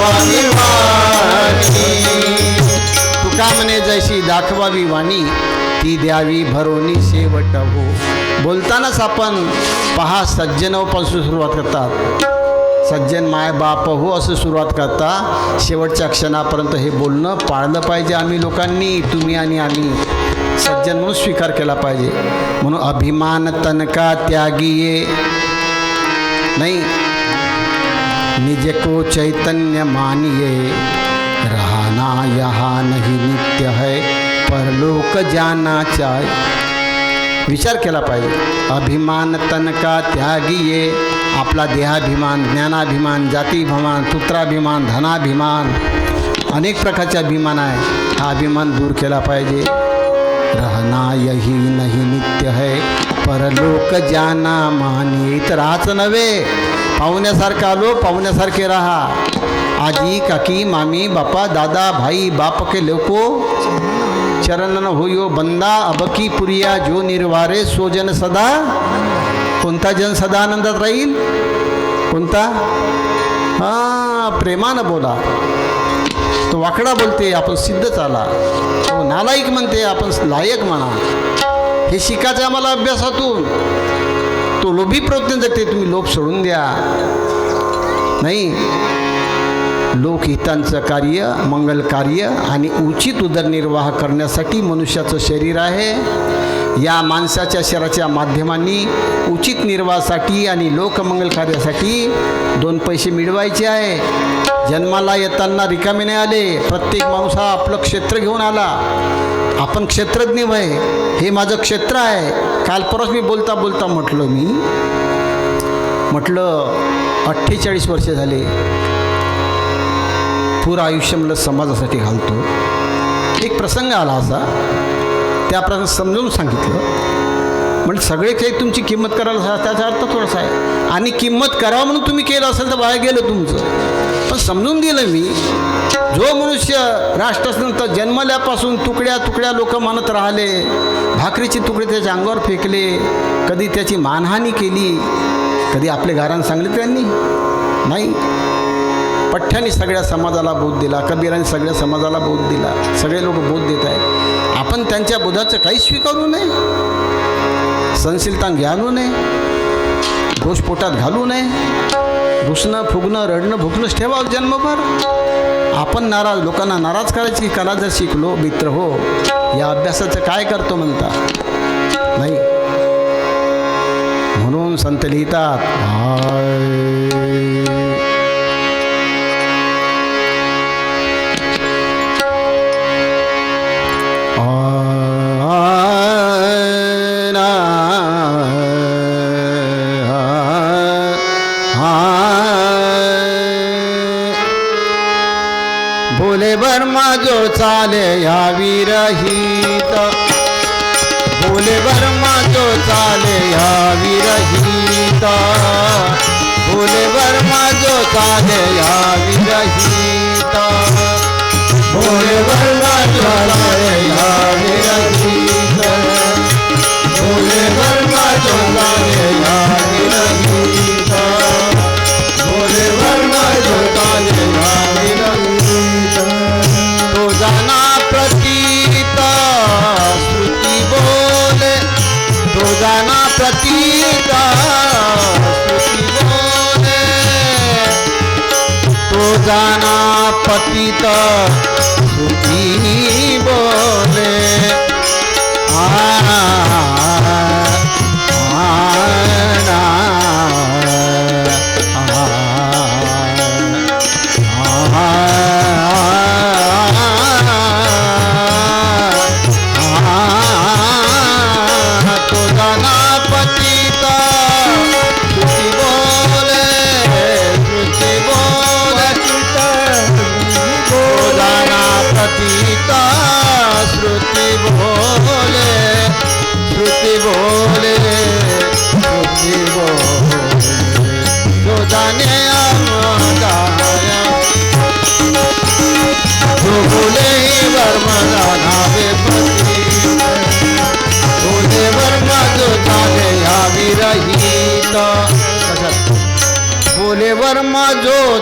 दाखवावी वाणी. तुका म्हणे जैशी दाखवावी वाणी ती द्यावी भरोनी शेवट हो. बोलतानाच आपण पहा सज्जनपासून सुरुवात करतात. सज्जन माय बाप हो असं सुरुवात करता. शेवटच्या क्षणापर्यंत हे बोलणं पाळलं पाहिजे आम्ही लोकांनी, तुम्ही आणि आम्ही. सज्जन म्हणून स्वीकार केला पाहिजे. म्हणून अभिमान तनका त्यागिये नाही, निज को चैतन्य मानिए. रहना यहाँ नहीं नित्य है परलोक जाना चाहे. विचार केला पाहिजे. अभिमान तनका त्यागिये. आपला देहाभिमान, ज्ञानाभिमान, जातीभिमान, पुत्राभिमान, धनाभिमान, अनेक प्रकारचे अभिमान आहे. हा अभिमान दूर केला पाहिजे. रहना यही नहीं नित्य है परलोक जाना मानिए. इथं राहायचं नव्हे, पाहुण्यासारखं आलो पाहुण्यासारखे राहा. आजी काकी मामी बापा दादा भाई बाप के लोको चरणन होयो बंदा. अबकी पुरिया जो निर्वारे सो जन सदा. कोणता जन सदा आनंदात राहील? कोणता? हां, प्रेमानं बोला. तो वाकडा बोलते आपण सिद्ध चाला. तो नालायक म्हणते आपण लायक म्हणा. हे शिकायचं आम्हाला अभ्यासातून. तो लोभी प्रवृत्ती जगते, तुम्ही लोभ सोडून द्या. नाही, लोकहितांचं कार्य, मंगल कार्य आणि उचित उदरनिर्वाह करण्यासाठी मनुष्याचं शरीर आहे. या माणसाच्या शरीराच्या माध्यमांनी उचित निर्वाहासाठी आणि लोकमंगल कार्यासाठी 2 पैसे मिळवायचे आहे. जन्माला येताना रिकामे नाही आले. प्रत्येक माणूस हा आपलं क्षेत्र घेऊन आला. आपण क्षेत्रज्ञ आहे. हे माझं क्षेत्र आहे. काल परवाच मी बोलता बोलता म्हटलं 48 वर्ष झाले पूर्ण आयुष्य मला समाजासाठी घालतो. एक प्रसंग आला असा, त्या प्रसंग समजून सांगितलं. म्हणजे सगळे काही तुमची किंमत करायला, त्याचा अर्थ थोडासा आहे. आणि किंमत करावं म्हणून तुम्ही केलं असेल तर वाया गेलं तुमचं. पण समजून दिलं मी. जो मनुष्य राष्ट्रानंतर जन्मल्यापासून तुकड्या तुकड्या लोक मानत राहिले, भाकरीचे तुकडे त्याच्या अंगावर फेकले, कधी त्याची मानहानी केली, कधी आपले गारान सांगले त्यांनी नाही. पठ्ठ्याने सगळ्या समाजाला बोध दिला, कबीराने सगळ्या समाजाला बोध दिला. सगळे लोक बोध देत आहेत. आपण त्यांच्या बोधाचं काही स्वीकारू नये, सहनशीलता घ्यालू नये, दोष पोटात घालू नये. रुसणं फुगणं रडणं भुकणंच ठेवावं जन्मभर. आपण नाराज, लोकांना नाराज करायची कला जर शिकलो मित्र हो, या अभ्यासाचं काय करतो म्हणता नाही. म्हणून संत लिहितात, बोले बर्मा जो चाले या विरहित. बोले बर्मा जो चाले या विरहित. बोले बर्मा जो चाले या विरहित. बोले बर्मा जो चाले या विरहित. बोले बर्मा जो चाले या विरहित. बोले बर्मा जो चाले या विरहित. तो जाना प्रतीत श्रुती बोले. तो जाना प्रतीत श्रुती बोले. तो जाना पतित श्रुती बोले.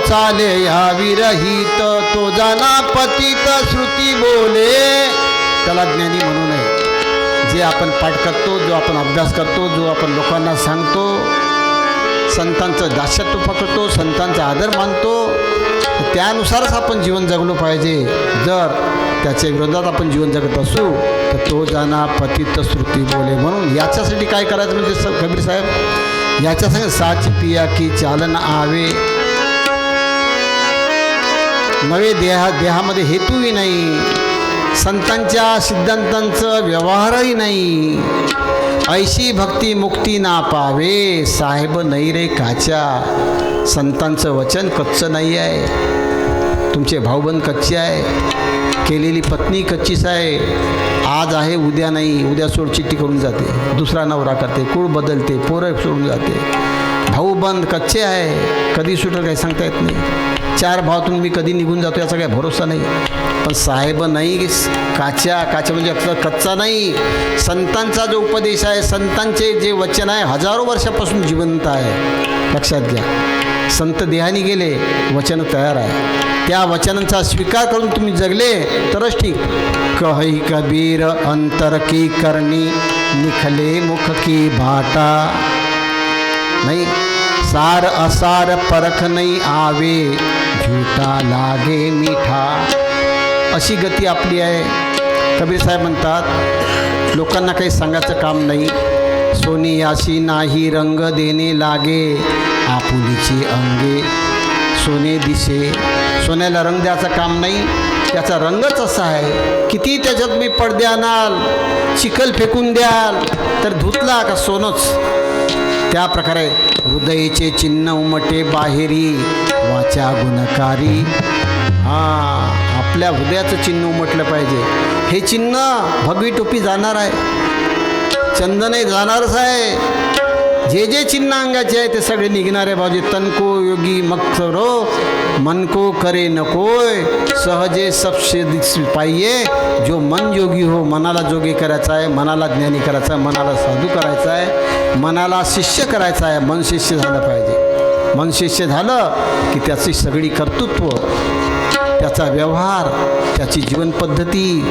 चाले या विरहित, तो जाना पतित श्रुती बोले. त्याला ज्ञानी म्हणू नये. जे आपण पाठ करतो, जो आपण अभ्यास करतो, जो आपण लोकांना सांगतो, संतांचं दास्यत्व पकडतो, संतांचा आदर मानतो, त्यानुसारच आपण जीवन जगलो पाहिजे. जर त्याच्या विरोधात आपण जीवन जगत असू तर तो जाना पतित श्रुती बोले. म्हणून याच्यासाठी काय करायचं म्हणजे कबीर साहेब याच्यासंग साच पिया की चालन आवे. नवे देहामध्ये हेतूही नाही, संतांच्या सिद्धांतांचं व्यवहारही नाही. ऐशी भक्ती मुक्ती ना पावे, साहेब नाही रे काच्या. संतांचं वचन कच्चं नाही आहे. तुमचे भाऊबंद कच्चे आहे, केलेली पत्नी कच्चीच आहे. आज आहे उद्या नाही, उद्या सोड चिठ्ठी करून जाते, दुसरा नवरा करते, कुळ बदलते, पोरं सोडून जाते. भाऊबंद कच्चे आहे, कधी सुटेल काही सांगता येत नाही. 4 भावातून मी कधी निघून जातो याचा काही भरोसा नाही. पण साहेब नाही काच्या. काच्या म्हणजे कच्चा नाही. संतांचा जो उपदेश आहे, संतांचे जे वचन आहे, हजारो वर्षापासून जिवंत आहे. लक्षात घ्या. संत देहानी गेले, वचन तयार आहे. त्या वचनांचा स्वीकार करून तुम्ही जगले तरच ठीक. कही कबीर अंतर की करणी, निखले मुख की भाटा. नाही, सार असार परख नाही आवे, झूठा लागे मिठा. अशी गती आपली आहे. कबीर साहेब म्हणतात, लोकांना काही सांगायचं काम नाही. सोनी याशी नाही रंग देणे लागे, आपुलीची अंगे सोने दिसे. सोन्याला रंग द्यायचं काम नाही, त्याचा रंगच असा आहे. किती त्याच्यात मी पडदे आणाल, चिखल फेकून द्याल तर धुतला का सोनच. त्या प्रकारे हृदयेचे चिन्ह उमटे बाहेरी, वाचा गुणकारी. आपल्या हृदयाचं चिन्ह उमटलं पाहिजे. हे चिन्ह भगवी टोपी जाणार आहे, चंदनही जाणारच आहे. जे जे चिन्ह अंगाचे आहे ते सगळे निघणारे भाऊजी. तनको योगी मक्सरो, मन को करे नकोय, सहजे सबसे पाहिजे. जो मन योगी हो, मनाला जोगी करायचा आहे, मनाला ज्ञानी करायचा आहे, मनाला साधू करायचा आहे, मनाला शिष्य करायचा आहे. मन शिष्य झालं पाहिजे. मन शिष्य झालं की त्याची सगळी कर्तृत्व, त्याचा व्यवहार, त्याची जीवनपद्धती,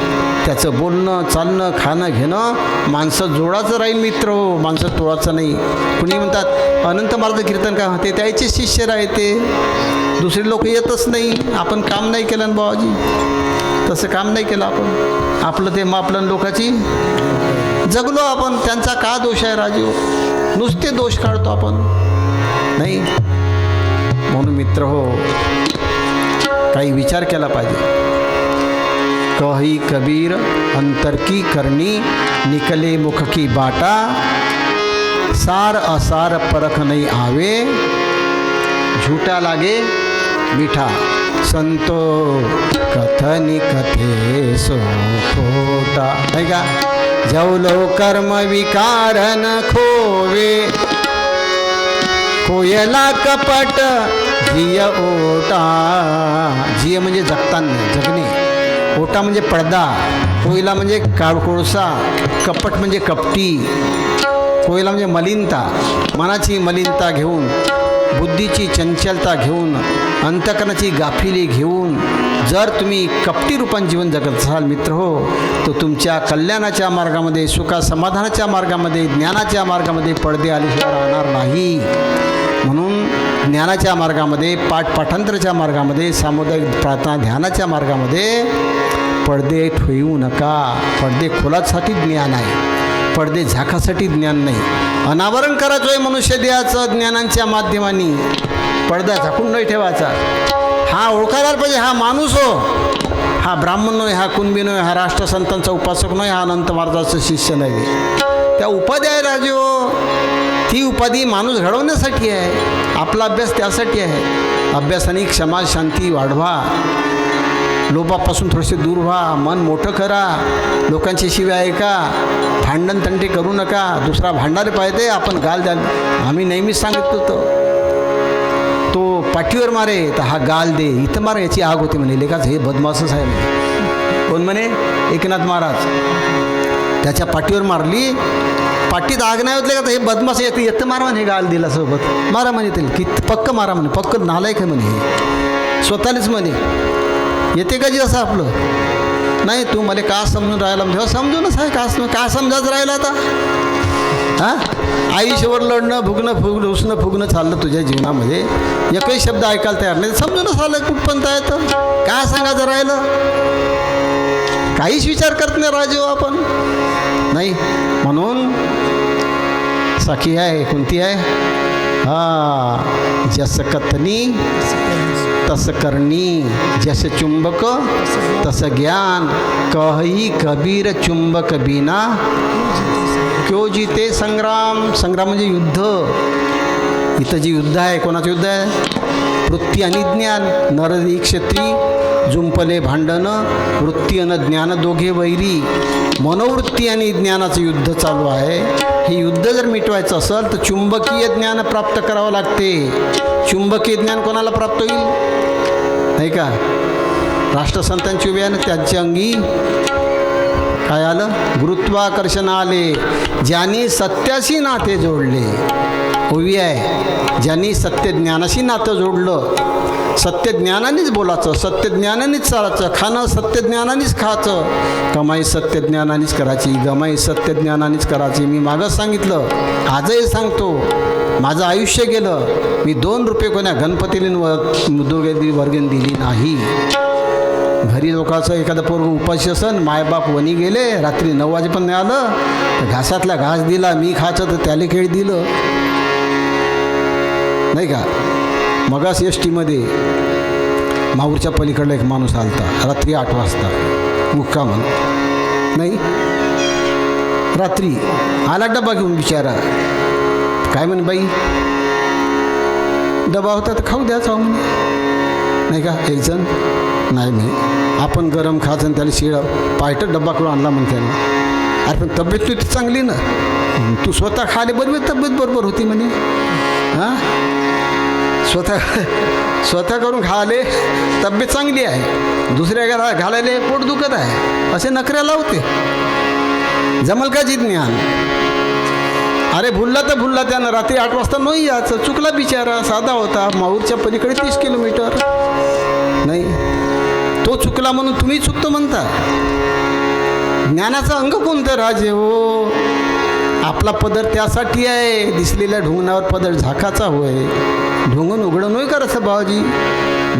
त्याचं बोलणं चालणं खाणं घेणं माणसं जोडाचं राहील मित्र हो, माणसं तोडाचं नाही. कुणी म्हणतात अनंत मार्ग कीर्तन काय होते, त्याचे शिष्य राहते, दुसरे लोक येतच नाही. आपण काम नाही केलं ना बाबाजी, तसं काम नाही केलं आपण. आपलं ते मापलं लोकाची जगलो आपण. त्यांचा का दोष आहे राजू, नुसते दोष काढतो आपण नाही. म्हणून मित्र हो, काही विचार केला पाहिजे. कही कबीर अंतर की करणी, निकले मुख की बाटा. सार असार परख नहीं आवे, झूठा लागे मीठा. संतो कथनी कथे सो खोटा. नाही का. जवलो कर्म विकारन खोवे, कोयला कपट जिय ओटा. जिय म्हणजे जगताना, जगणे. ओटा म्हणजे पडदा. कोयला म्हणजे कोळसा. कपट म्हणजे कपटी. कोयला म्हणजे मलिनता. मनाची मलिनता घेऊन, बुद्धीची चंचलता घेऊन, अंतकरणाची गाफिली घेऊन जर तुम्ही कपटी रूपान जीवन जगत असाल मित्र हो, तर तुमच्या कल्याणाच्या मार्गामध्ये, सुखासमाधानाच्या मार्गामध्ये, ज्ञानाच्या मार्गामध्ये पडदे आल्याशिवाय राहणार नाही. म्हणून ज्ञानाच्या मार्गामध्ये, पाठांतराच्या मार्गामध्ये, सामुदायिक प्रार्थना ध्यानाच्या मार्गामध्ये पडदे ठेवू नका. पडदे खोलासाठी ज्ञान आहे, पडदे झाकासाठी ज्ञान नाही. अनावरण करायचं आहे मनुष्य देहाचं ज्ञानांच्या माध्यमांनी. पडदा झाकून नाही ठेवायचा. हा ओळखायला पाहिजे, हा माणूस हो, हा ब्राह्मण नव्हे, हा कुणबी नव्हे, हा राष्ट्रसंतांचा उपासक नव्हे, हा अनंत महाराजाचा शिष्य नाही. त्या उपाधी आहे राजू. ती उपाधी माणूस घडवण्यासाठी आहे. आपला अभ्यास त्यासाठी आहे. अभ्यासाने क्षमा शांती वाढवा, लोभापासून थोडेसे दूर व्हा, मन मोठं करा, लोकांची शिव्या ऐका, भांडण तंटे करू नका. दुसरा भांडारे पाहिजे आपण गाल द्या. आम्ही नेहमीच सांगितलं होतं, तो पाठीवर मारे तर हा गाल दे, इथं मारा याची आग होती म्हणे. लेखाच हे बदमासच आहे म्हणे. कोण म्हणे? एकनाथ महाराज. त्याच्या पाठीवर मारली पाठीत आग नाही होतले का हे बदमाश येतं मारा म्हणे गाल दिला सोबत मारा म्हणे ते की पक्क मारा म्हणे पक्क नालायक आहे म्हणे स्वतःलाच म्हणे येते का जी असं आपलं नाही तू मला का समजून राहिला म्हणजे समजूनच आहे का समजाच राहिला आता हां आयुष्यावर लढणं फुगणं फुगणं चाललं तुझ्या जीवनामध्ये एकही शब्द ऐकायला तयार नाही समजूनच आलं कुठपर्यंत आहे तर काय सांगायचं राहिलं काहीच विचार करत नाही राजू आपण नाही म्हणून सखी आहे कोणती आहे जस कथनी तस करणी जस चुंबक तस ज्ञान कही कबीर चुंबक बिना क्यों जीते संग्राम संग्राम म्हणजे युद्ध इथं जे युद्ध आहे कोणाचं युद्ध आहे वृत्ती आणि ज्ञान नरदी क्षत्री जुंपले भांडणं वृत्ती आणि ज्ञान दोघे वैरी मनोवृत्ती आणि ज्ञानाचं युद्ध चालू आहे हे युद्ध जर मिटवायचं असेल तर चुंबकीय ज्ञान प्राप्त करावं लागते चुंबकीय ज्ञान कोणाला प्राप्त होईल नाही का राष्ट्रसंतांची उभी आहे ना त्यांच्या अंगी काय आलं गुरुत्वाकर्षण आले ज्यांनी सत्याशी नाते जोडले उभी आहे ज्यांनी सत्य ज्ञानाशी नातं जोडलं सत्य ज्ञानानेच बोलायचं सत्य ज्ञानानेच चालायचं खाणं सत्य ज्ञानानेच खायचं कमाई सत्य ज्ञानानेच करायची गमाई सत्य ज्ञानानेच करायची मी मागंच सांगितलं आजही सांगतो माझं आयुष्य गेलं मी 2 रुपये कोण्या गणपतीने वर्गण दिली नाही घरी लोकांचं एखादं पोरगं उपाशी असन मायबाप वनी गेले रात्री 9 वाजेपर्यंत नाही आलं घासातला घास दिला मी खायचं तर त्याला खेळ दिलं नाही का मगास एस टीमध्ये माहूरच्या पलीकडला एक माणूस आलता रात्री 8 वाजता मुक्का म्हणून नाही रात्री आला डबा घेऊन बिचारा काय म्हणे बाई डबा होता तर खाऊ द्याचा म्हणे नाही का एक जण नाही म्हणे आपण गरम खायचं आणि त्याला शिळा पायटच डब्बा करून आणला म्हणते ना अरे पण तब्येत तुझी चांगली ना तू स्वतः खाले बरोबर तब्येत बरोबर होती म्हणे हां स्वतः करून खाले तब्येत चांगली आहे दुसऱ्या घरा घालायला पोट दुखत आहे असे नखऱ्या लावते जमल का जी ज्ञान अरे भुलला तर भुलला त्यानं रात्री 8 वाजता नाही यायचं चुकला बिचारा साधा होता माहूरच्या पलीकडे 30 किलोमीटर नाही तो चुकला म्हणून तुम्ही चुकतो म्हणता ज्ञानाचा अंग कोणतं राजे हो आपला पदर त्यासाठी आहे दिसलेल्या ढुंगणावर पदर झाकाचा होय ढुंगून उघडं नाही करायचं बाबाजी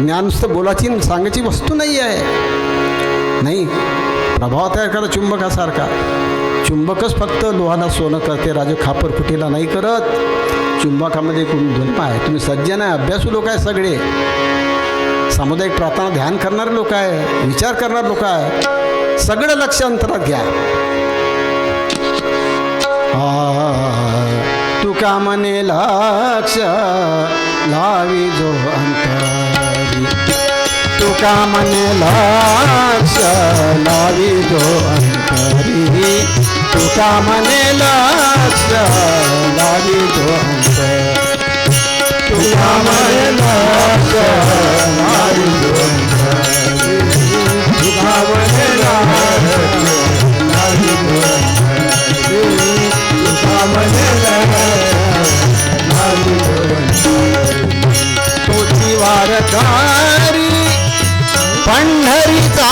ज्ञान नुसतं बोलायची सांगायची वस्तू नाही आहे नाही प्रभाव तयार करा चुंबकासारखा चुंबकच फक्त लोहाला सोनं करते राजे खापर कुठेला नाही करत चुंबकामध्ये कोण धुन आहे तुम्ही सज्जन आहे अभ्यासू लोक आहे सगळे सामुदायिक प्रार्थना ध्यान करणारे लोक आहे विचार करणारे लोक आहे सगळं लक्ष अंतरात घ्या तुका मने लक्ष लावी जो अंतरी तुका मने लक्ष लावी जो अंतरी तुका मने लक्ष लावी जो अंतरी तुका मने लक्ष लावी जो अंतरी तुका मने लक्ष लावी जो अंतरी तुका मने तोची वारकारी पंढरीचा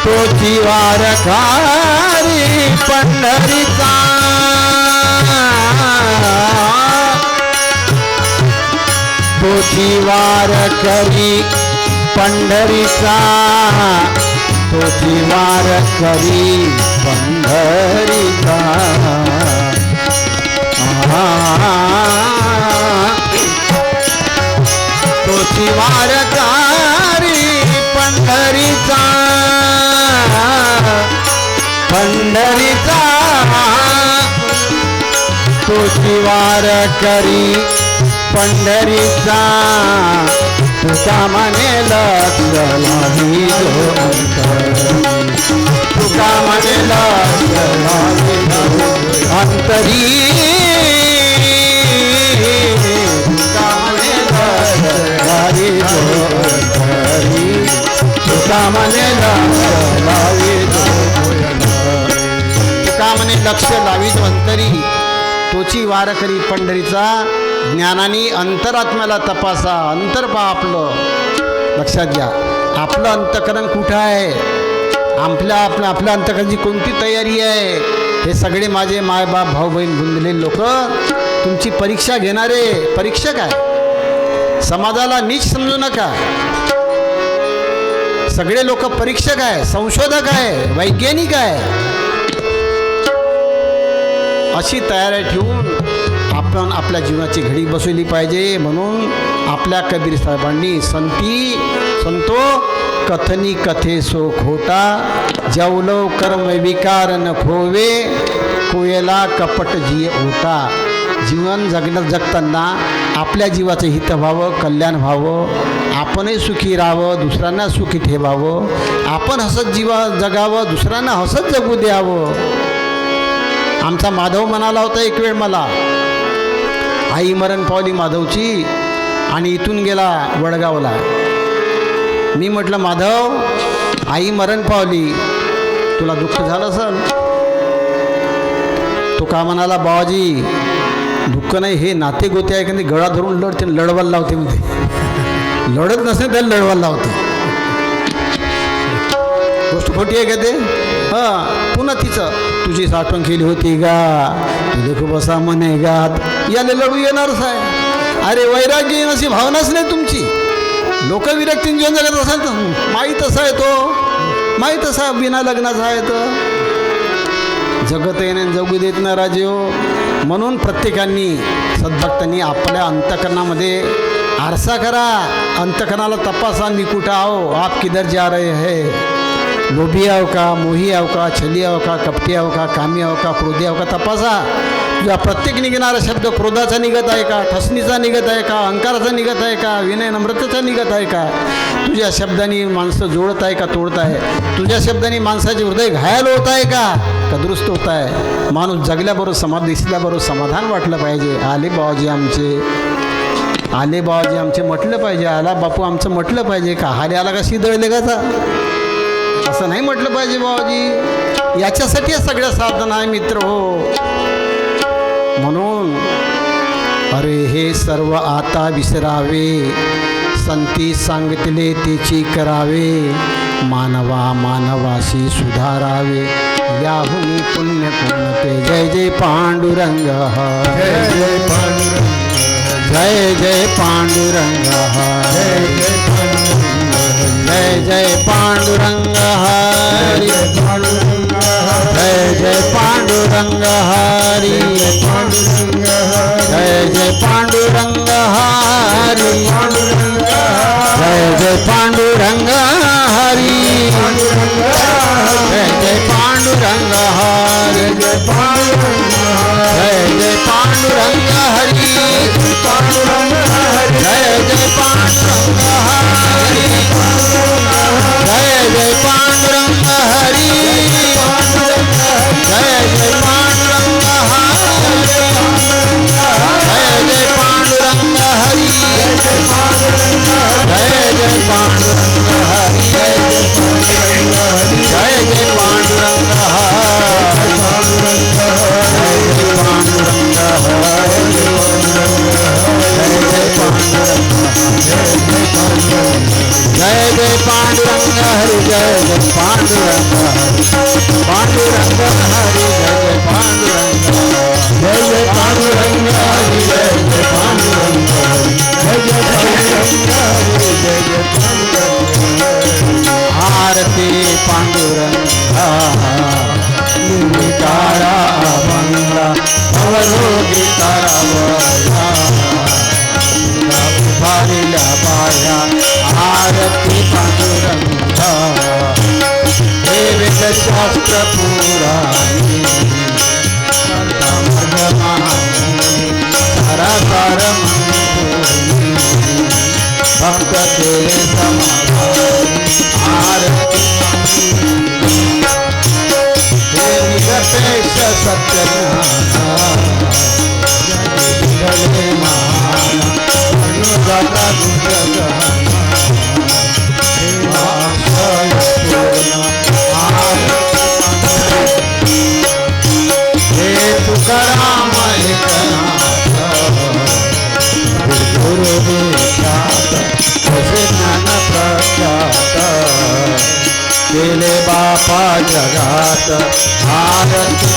तोची वारकारी पंढरीचा तोची वारकरी पंढरीचा तोची वारकरी पंढरीचा तोची वारकरी पंढरीचा पंढरीचा तोची वारकरी पंढरीचा तुका मने लक्ष लावी जो अंतरी तुका मने लक्ष लावी जो अंतरी तुका मने लक्ष लावी जो अंतरी तुका मने लक्ष लावी जो अंतरी तुका लक्ष लावीत अंतरी, तोची वार करी पंढरीचा. ज्ञानाने अंतरात्म्याला तपासा. अंतर पहा आपलं. लक्षात घ्या, आपलं अंतकरण कुठं आहे, आपल्या अंतकरणाची कोणती तयारी आहे. हे सगळे माझे मायबाप भाऊ बहीण बुंदलेले लोक तुमची परीक्षा घेणारे परीक्षक आहे. समाजाला नीच समजू नका. सगळे लोक परीक्षक आहे, संशोधक आहे, वैज्ञानिक आहे. अशी तयारी ठेवून आपण आपल्या जीवनाची घडी बसवली पाहिजे. म्हणून आपल्या कबीर साहेबांनी संतो कथनी कथे सो खोटा, जवलो कर्म विकार न खोवे, कोयला कपट जिये ओटा. जीवन जगताना आपल्या जीवाचं हित व्हावं, कल्याण व्हावं, आपणही सुखी राहावं, दुसऱ्यांना सुखी ठेवावं, आपण हसत जगावं, दुसऱ्यांना हसत जगू द्यावं. आमचा माधव म्हणाला होता एक वेळ मला, आई मरण पावली माधवची आणि इथून गेला वडगावला. मी म्हटलं माधव, आई मरण पावली, तुला दुःख झालं असेल. तो का म्हणाला, बाबाजी दुःख नाही, हे नाते गोते आहे का नाही, गळा धरून लढते, लढवायला लावते मध्ये. लढत नसेल तर लढवायला लावते. गोष्ट खोटी आहे का ते? हां. पुन्हा तिचं, तुझी आठवण केली होती गा, तुझे खूप असा मन आहे गा, याला लढू येणारच आहे. अरे वैराग्य अशी भावनाच नाही तुमची. लोक विरक्तीने जीवन जगत असाल तर माहीत असा आहे, तो माहीत असा बिना लग्नाचा आहे, तर जगत येणे जगू देत ना राजे. म्हणून प्रत्येकाने सद्भक्तांनी आपल्या अंतकरणामध्ये आरसा करा, अंतकरणाला तपासा. मी कुठं आहो, आप किधर जा रहे है, लोभी आहो का, मोही आहो का, छली आहो का, कपटी आहो का, कामी आहो का, क्रोधी आहो का, तपासा. तुझा प्रत्येक निघणारा शब्द क्रोधाचा निघत आहे का, ठसणीचा निघत आहे का, अहंकाराचा निघत आहे का, विनय नम्रतेचा निघत आहे का. तुझ्या शब्दांनी माणसं जोडत आहे का तोडत आहे. तुझ्या शब्दांनी माणसाचे हृदय घायल होत आहे का दुरुस्त होत आहे. माणूस जगल्याबरोबर दिसल्याबरोबर समाधान वाटलं पाहिजे. आले बाबाजी आमचे म्हटलं पाहिजे, आला बापू आमचं म्हटलं पाहिजे. का हाले आला का शिदळले का, असं नाही म्हटलं पाहिजे बाबाजी. याच्यासाठी सगळ्या साधना आहे मित्र हो. म्हणून अरे हे सर्व आता विसरावे, संती सांगितले तेची करावे, मानवाशी सुधारावे, याहुनी पुण्य पुण्यते. जय जय पांडुरंग हरे, जय पांडुरंग, जय जय पांडुरंग हरे, जय जय पांडुरंग हरि, जय जय पांडुरंग हरि, जय जय पांडुरंग हरि, जय जय पांडुरंग हरि, जय जय पांडुरंग हरि, जय जय पांडुरंग हरि, जय जय पांडुरंग हरि, जय जय पांडुरंग हरि, जय जय पांडुरंग हरि, जय जय पांडुरंग हरि, जय जय पांडुरंग हरि, जय जय पांडुरंग हरि, जय जय पांडुरंग हरि, जय जय पांडुरंग हरि, पांडुरंग हरि, जय जय पांडुरंग, जय जय पांडुरंग हरि, जय जय पांडुरंग हरि, जय जय पांडुरंग हरि, जय जय पांडुरंग. आरती पांडुरंग निमितारा मंगला, अवरोगी तारावया, भारीला पाया. आरती पांडुरंग हे वेदशास्त्र पुराणी, हराकार भक्त तेरे समाधानी. आरती हे निरपेक्ष सत्य ज्ञान, जगले महान अनुदाता दुर्गहना, बापा जगात आरती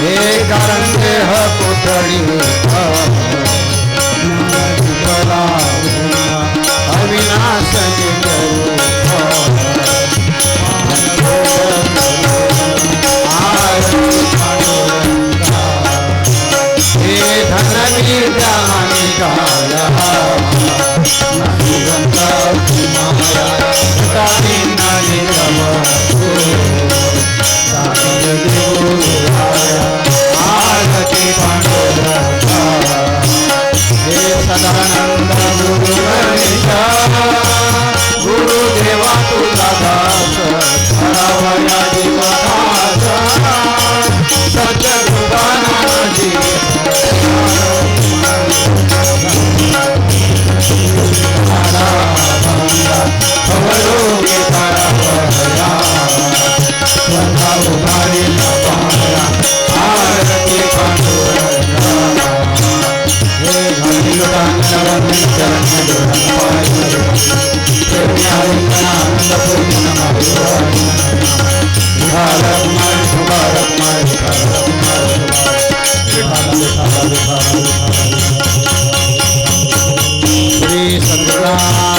हे गारंदेह कोठडी अविनाशनी हे धनवी ज्ञानी काला आरती पांडुरंगा हे सदानंद गुरु गणेशा गुरुदेवा तुझा दास हरावया जीवनाचा सत्यकृपानाची अवरोगी तारा स्वतः उभारी आरती पांडुरंगा हे घालीलुटांगणावरून चरण श्री सद्गुणा